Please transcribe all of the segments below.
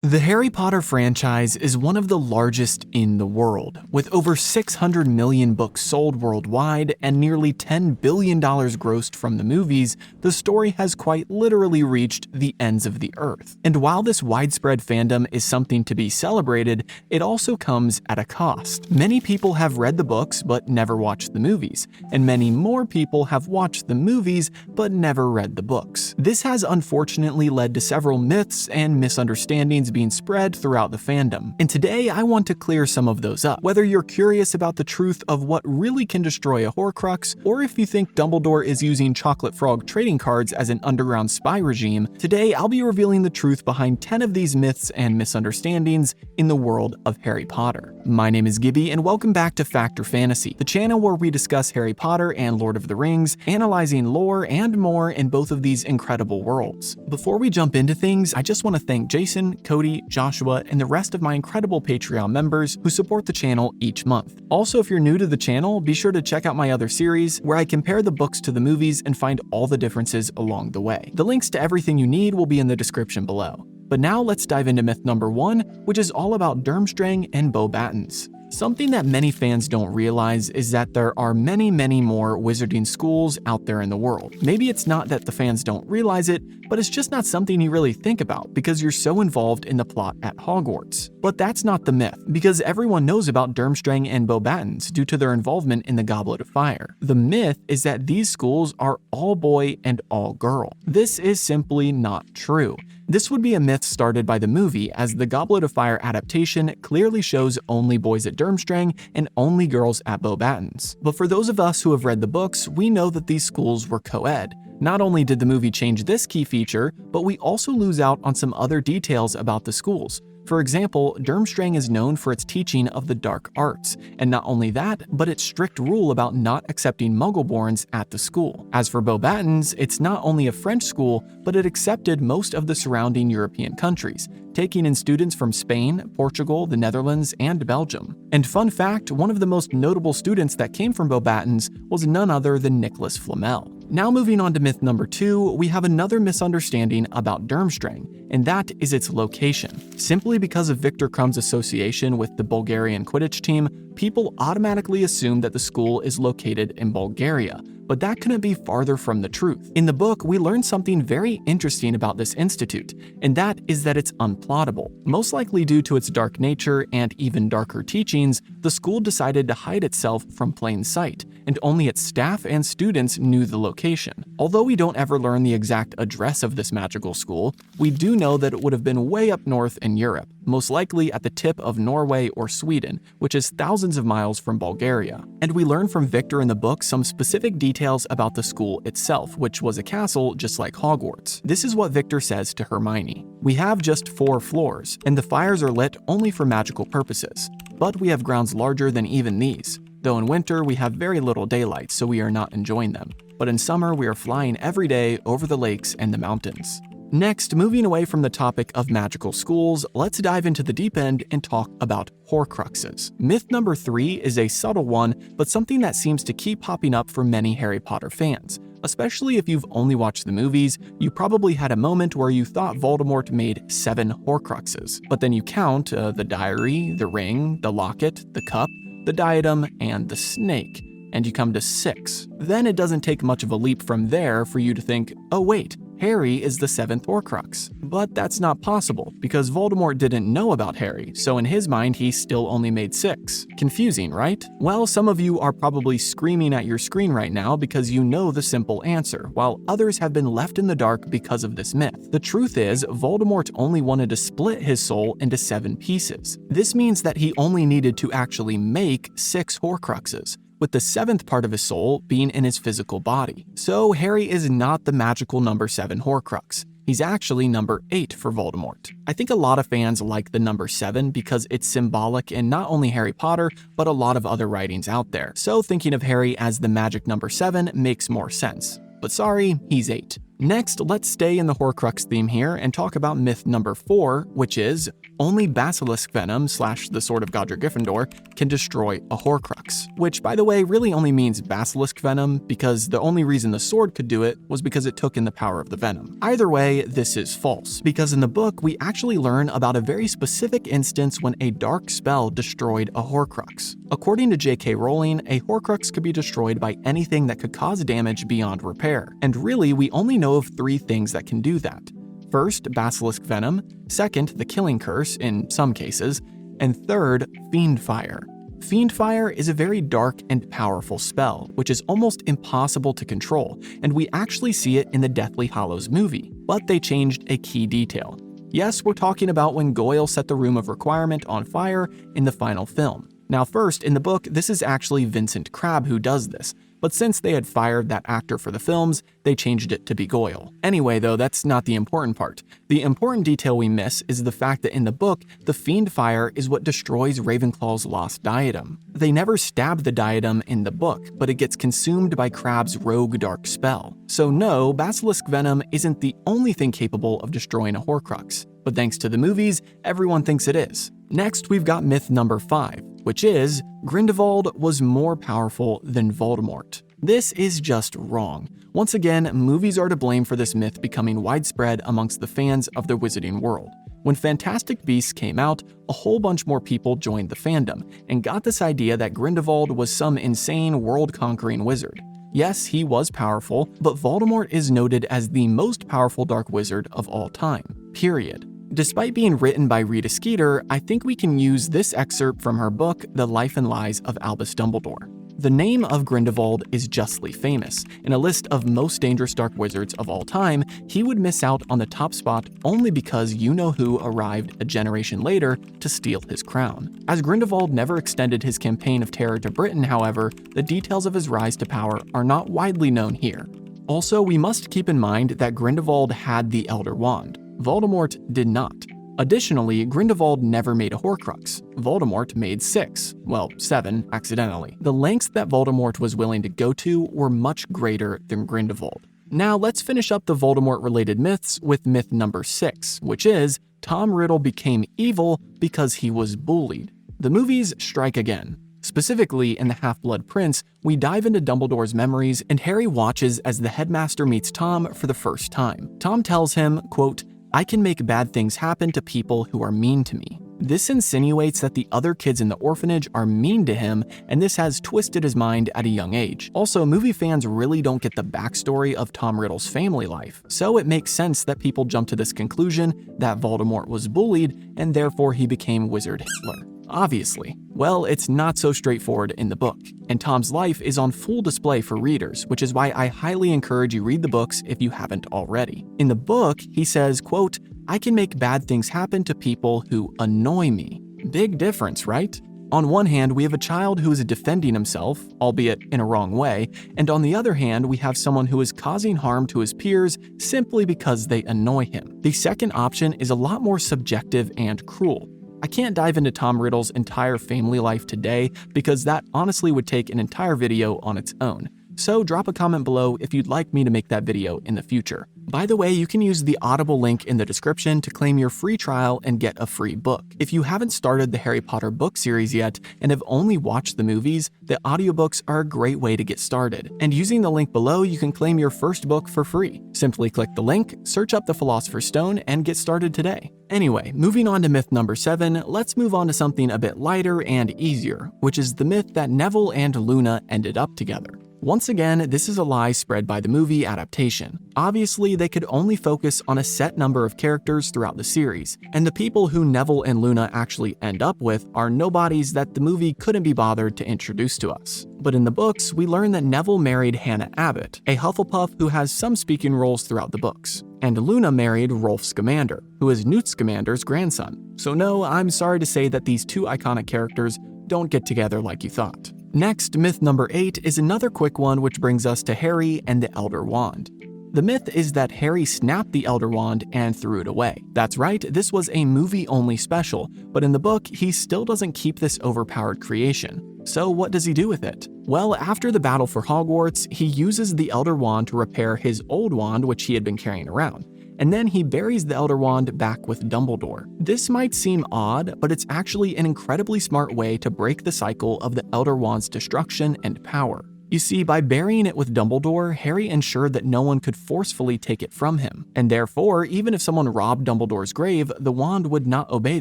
The Harry Potter franchise is one of the largest in the world, with over 600 million books sold worldwide and nearly $10 billion grossed from the movies. The story has quite literally reached the ends of the earth. And while this widespread fandom is something to be celebrated, it also comes at a cost. Many people have read the books but never watched the movies, and many more people have watched the movies but never read the books. This has unfortunately led to several myths and misunderstandings being spread throughout the fandom. And today I want to clear some of those up. Whether you're curious about the truth of what really can destroy a Horcrux, or if you think Dumbledore is using chocolate frog trading cards as an underground spy regime, today I'll be revealing the truth behind 10 of these myths and misunderstandings in the world of Harry Potter. My name is Gibby and welcome back to Fact or Fantasy, the channel where we discuss Harry Potter and Lord of the Rings, analyzing lore and more in both of these incredible worlds. Before we jump into things, I just want to thank Jason, Cody, Joshua, and the rest of my incredible Patreon members who support the channel each month. Also, if you're new to the channel, be sure to check out my other series where I compare the books to the movies and find all the differences along the way. The links to everything you need will be in the description below. But now let's dive into myth number 1, which is all about Durmstrang and Beauxbatons. Something that many fans don't realize is that there are many more wizarding schools out there in the world. Maybe it's not that the fans don't realize it, but it's just not something you really think about because you're so involved in the plot at Hogwarts. But that's not the myth, because everyone knows about Durmstrang and Beauxbatons due to their involvement in the Goblet of Fire. The myth is that these schools are all boy and all girl. This is simply not true. This would be a myth started by the movie, as the Goblet of Fire adaptation clearly shows only boys at Durmstrang and only girls at Beauxbatons. But for those of us who have read the books, we know that these schools were co-ed. Not only did the movie change this key feature, but we also lose out on some other details about the schools. For example, Durmstrang is known for its teaching of the dark arts, and not only that, but its strict rule about not accepting Muggleborns at the school. As for Beauxbatons, it's not only a French school, but it accepted most of the surrounding European countries, taking in students from Spain, Portugal, the Netherlands, and Belgium. And fun fact, one of the most notable students that came from Beauxbatons was none other than Nicholas Flamel. Now moving on to myth number 2, we have another misunderstanding about Durmstrang, and that is its location. Simply because of Viktor Krum's association with the Bulgarian Quidditch team, people automatically assume that the school is located in Bulgaria, but that couldn't be farther from the truth. In the book, we learn something very interesting about this institute, and that is that it's unplottable. Most likely due to its dark nature and even darker teachings, the school decided to hide itself from plain sight, and only its staff and students knew the location. Although we don't ever learn the exact address of this magical school, we do know that it would have been way up north in Europe, most likely at the tip of Norway or Sweden, which is thousands of miles from Bulgaria. And we learn from Viktor in the book some specific details about the school itself, which was a castle just like Hogwarts. This is what Viktor says to Hermione. "We have just 4 floors, and the fires are lit only for magical purposes. But we have grounds larger than even these. Though in winter we have very little daylight, so we are not enjoying them. But in summer we are flying every day over the lakes and the mountains." Next, moving away from the topic of magical schools, let's dive into the deep end and talk about Horcruxes. Myth number 3 is a subtle one, but something that seems to keep popping up for many Harry Potter fans. Especially if you've only watched the movies, you probably had a moment where you thought Voldemort made 7 Horcruxes. But then you count the diary, the ring, the locket, the cup, the diadem, and the snake, and you come to 6. Then it doesn't take much of a leap from there for you to think, oh wait, Harry is the 7th Horcrux. But that's not possible, because Voldemort didn't know about Harry, so in his mind he still only made 6. Confusing, right? Well, some of you are probably screaming at your screen right now because you know the simple answer, while others have been left in the dark because of this myth. The truth is, Voldemort only wanted to split his soul into 7 pieces. This means that he only needed to actually make 6 Horcruxes, with the 7th part of his soul being in his physical body. So Harry is not the magical number 7 Horcrux. He's actually number 8 for Voldemort. I think a lot of fans like the number 7 because it's symbolic in not only Harry Potter, but a lot of other writings out there. So thinking of Harry as the magic number 7 makes more sense. But sorry, he's 8. Next, let's stay in the Horcrux theme here and talk about myth number 4, which is only basilisk venom / the Sword of Godric Gryffindor can destroy a Horcrux, which, by the way, really only means basilisk venom because the only reason the sword could do it was because it took in the power of the venom. Either way, this is false, because in the book we actually learn about a very specific instance when a dark spell destroyed a Horcrux. According to J.K. Rowling, a Horcrux could be destroyed by anything that could cause damage beyond repair, and really we only know of 3 things that can do that. First, basilisk venom, second, the killing curse in some cases, and third, fiend fire. Fiend fire is a very dark and powerful spell, which is almost impossible to control, and we actually see it in the Deathly Hallows movie, but they changed a key detail. Yes, we're talking about when Goyle set the Room of Requirement on fire in the final film. Now first, in the book, this is actually Vincent Crabbe who does this, but since they had fired that actor for the films, they changed it to be Goyle. Anyway though, that's not the important part. The important detail we miss is the fact that in the book, the fiend fire is what destroys Ravenclaw's lost diadem. They never stab the diadem in the book, but it gets consumed by Crabbe's rogue dark spell. So no, basilisk venom isn't the only thing capable of destroying a Horcrux, but thanks to the movies, everyone thinks it is. Next, we've got myth number 5, which is Grindelwald was more powerful than Voldemort. This is just wrong. Once again, movies are to blame for this myth becoming widespread amongst the fans of the wizarding world. When Fantastic Beasts came out, a whole bunch more people joined the fandom and got this idea that Grindelwald was some insane world-conquering wizard. Yes, he was powerful, but Voldemort is noted as the most powerful dark wizard of all time, period. Despite being written by Rita Skeeter, I think we can use this excerpt from her book, The Life and Lies of Albus Dumbledore. The name of Grindelwald is justly famous. In a list of most dangerous dark wizards of all time, he would miss out on the top spot only because you-know-who arrived a generation later to steal his crown. As Grindelwald never extended his campaign of terror to Britain, however, the details of his rise to power are not widely known here. Also, we must keep in mind that Grindelwald had the Elder Wand. Voldemort did not. Additionally, Grindelwald never made a Horcrux. Voldemort made 6, well, 7 accidentally. The lengths that Voldemort was willing to go to were much greater than Grindelwald. Now let's finish up the Voldemort-related myths with myth number 6, which is Tom Riddle became evil because he was bullied. The movies strike again. Specifically, in The Half-Blood Prince, we dive into Dumbledore's memories and Harry watches as the headmaster meets Tom for the first time. Tom tells him, quote, "I can make bad things happen to people who are mean to me." This insinuates that the other kids in the orphanage are mean to him, and this has twisted his mind at a young age. Also, movie fans really don't get the backstory of Tom Riddle's family life, so it makes sense that people jump to this conclusion that Voldemort was bullied, and therefore he became Wizard Hitler. Obviously. Well, it's not so straightforward in the book, and Tom's life is on full display for readers, which is why I highly encourage you read the books if you haven't already. In the book, he says, quote, "I can make bad things happen to people who annoy me." Big difference, right? On one hand, we have a child who is defending himself, albeit in a wrong way, and on the other hand, we have someone who is causing harm to his peers simply because they annoy him. The second option is a lot more subjective and cruel. I can't dive into Tom Riddle's entire family life today because that honestly would take an entire video on its own. So drop a comment below if you'd like me to make that video in the future. By the way, you can use the Audible link in the description to claim your free trial and get a free book. If you haven't started the Harry Potter book series yet and have only watched the movies, the audiobooks are a great way to get started. And using the link below, you can claim your first book for free. Simply click the link, search up the Philosopher's Stone, and get started today. Anyway, moving on to myth number 7, let's move on to something a bit lighter and easier, which is the myth that Neville and Luna ended up together. Once again, this is a lie spread by the movie adaptation. Obviously, they could only focus on a set number of characters throughout the series, and the people who Neville and Luna actually end up with are nobodies that the movie couldn't be bothered to introduce to us. But in the books, we learn that Neville married Hannah Abbott, a Hufflepuff who has some speaking roles throughout the books, and Luna married Rolf Scamander, who is Newt Scamander's grandson. So no, I'm sorry to say that these two iconic characters don't get together like you thought. Next, myth number 8 is another quick one which brings us to Harry and the Elder Wand. The myth is that Harry snapped the Elder Wand and threw it away. That's right, this was a movie-only special, but in the book, he still doesn't keep this overpowered creation. So what does he do with it? Well, after the battle for Hogwarts, he uses the Elder Wand to repair his old wand which he had been carrying around, and then he buries the Elder Wand back with Dumbledore. This might seem odd, but it's actually an incredibly smart way to break the cycle of the Elder Wand's destruction and power. You see, by burying it with Dumbledore, Harry ensured that no one could forcefully take it from him, and therefore, even if someone robbed Dumbledore's grave, the wand would not obey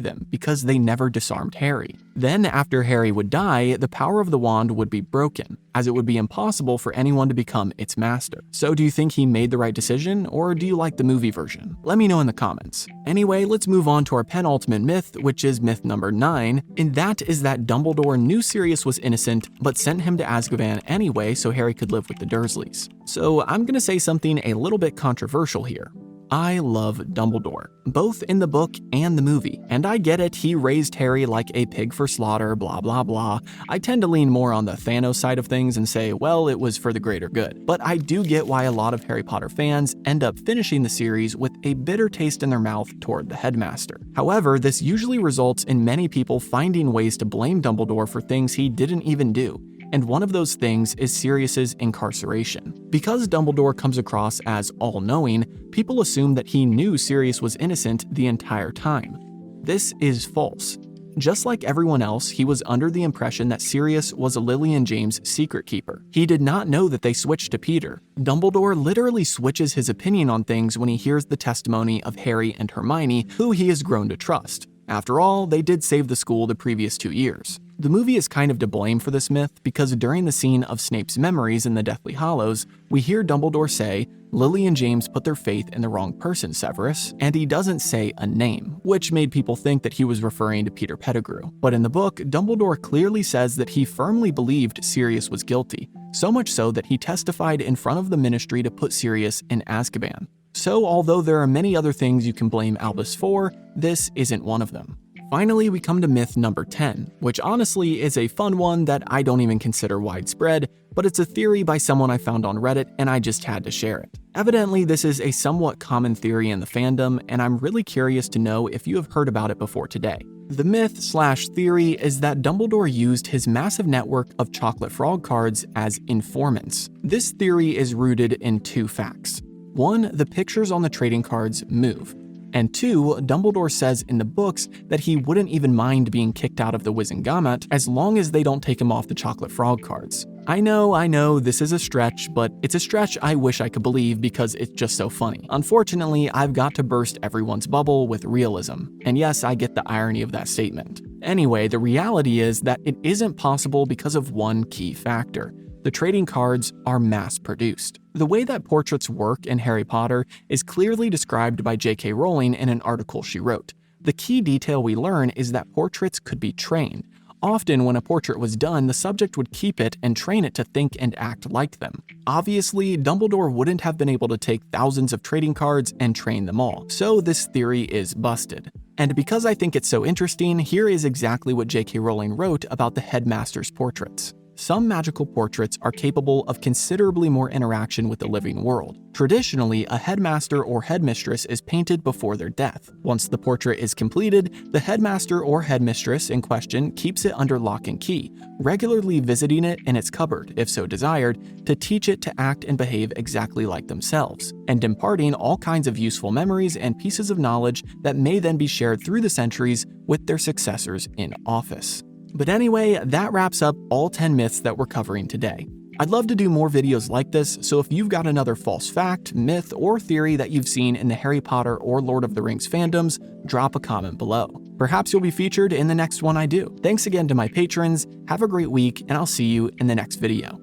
them because they never disarmed Harry. Then, after Harry would die, the power of the wand would be broken, as it would be impossible for anyone to become its master. So do you think he made the right decision, or do you like the movie version? Let me know in the comments. Anyway, let's move on to our penultimate myth, which is myth number 9, and that is that Dumbledore knew Sirius was innocent, but sent him to Azkaban anyway so Harry could live with the Dursleys. So I'm gonna say something a little bit controversial here. I love Dumbledore, both in the book and the movie, and I get it, he raised Harry like a pig for slaughter, blah blah blah. I tend to lean more on the Thanos side of things and say, well, it was for the greater good. But I do get why a lot of Harry Potter fans end up finishing the series with a bitter taste in their mouth toward the headmaster. However, this usually results in many people finding ways to blame Dumbledore for things he didn't even do. And one of those things is Sirius's incarceration. Because Dumbledore comes across as all-knowing, people assume that he knew Sirius was innocent the entire time. This is false. Just like everyone else, he was under the impression that Sirius was Lily and James' secret keeper. He did not know that they switched to Peter. Dumbledore literally switches his opinion on things when he hears the testimony of Harry and Hermione, who he has grown to trust. After all, they did save the school the previous 2 years. The movie is kind of to blame for this myth because during the scene of Snape's memories in the Deathly Hallows, we hear Dumbledore say, "Lily and James put their faith in the wrong person, Severus," and he doesn't say a name, which made people think that he was referring to Peter Pettigrew. But in the book, Dumbledore clearly says that he firmly believed Sirius was guilty, so much so that he testified in front of the Ministry to put Sirius in Azkaban. So although there are many other things you can blame Albus for, this isn't one of them. Finally, we come to myth number 10, which honestly is a fun one that I don't even consider widespread, but it's a theory by someone I found on Reddit and I just had to share it. Evidently, this is a somewhat common theory in the fandom, and I'm really curious to know if you have heard about it before today. The myth/theory is that Dumbledore used his massive network of chocolate frog cards as informants. This theory is rooted in 2 facts. 1, the pictures on the trading cards move. And 2, Dumbledore says in the books that he wouldn't even mind being kicked out of the Wizengamot as long as they don't take him off the chocolate frog cards. I know, this is a stretch, but it's a stretch I wish I could believe because it's just so funny. Unfortunately, I've got to burst everyone's bubble with realism. And yes, I get the irony of that statement. Anyway, the reality is that it isn't possible because of one key factor. The trading cards are mass-produced. The way that portraits work in Harry Potter is clearly described by J.K. Rowling in an article she wrote. The key detail we learn is that portraits could be trained. Often when a portrait was done, the subject would keep it and train it to think and act like them. Obviously, Dumbledore wouldn't have been able to take thousands of trading cards and train them all, so this theory is busted. And because I think it's so interesting, here is exactly what J.K. Rowling wrote about the headmaster's portraits. Some magical portraits are capable of considerably more interaction with the living world. Traditionally, a headmaster or headmistress is painted before their death. Once the portrait is completed, the headmaster or headmistress in question keeps it under lock and key, regularly visiting it in its cupboard, if so desired, to teach it to act and behave exactly like themselves, and imparting all kinds of useful memories and pieces of knowledge that may then be shared through the centuries with their successors in office. But anyway, that wraps up all 10 myths that we're covering today. I'd love to do more videos like this, so if you've got another false fact, myth, or theory that you've seen in the Harry Potter or Lord of the Rings fandoms, drop a comment below. Perhaps you'll be featured in the next one I do. Thanks again to my patrons, have a great week, and I'll see you in the next video.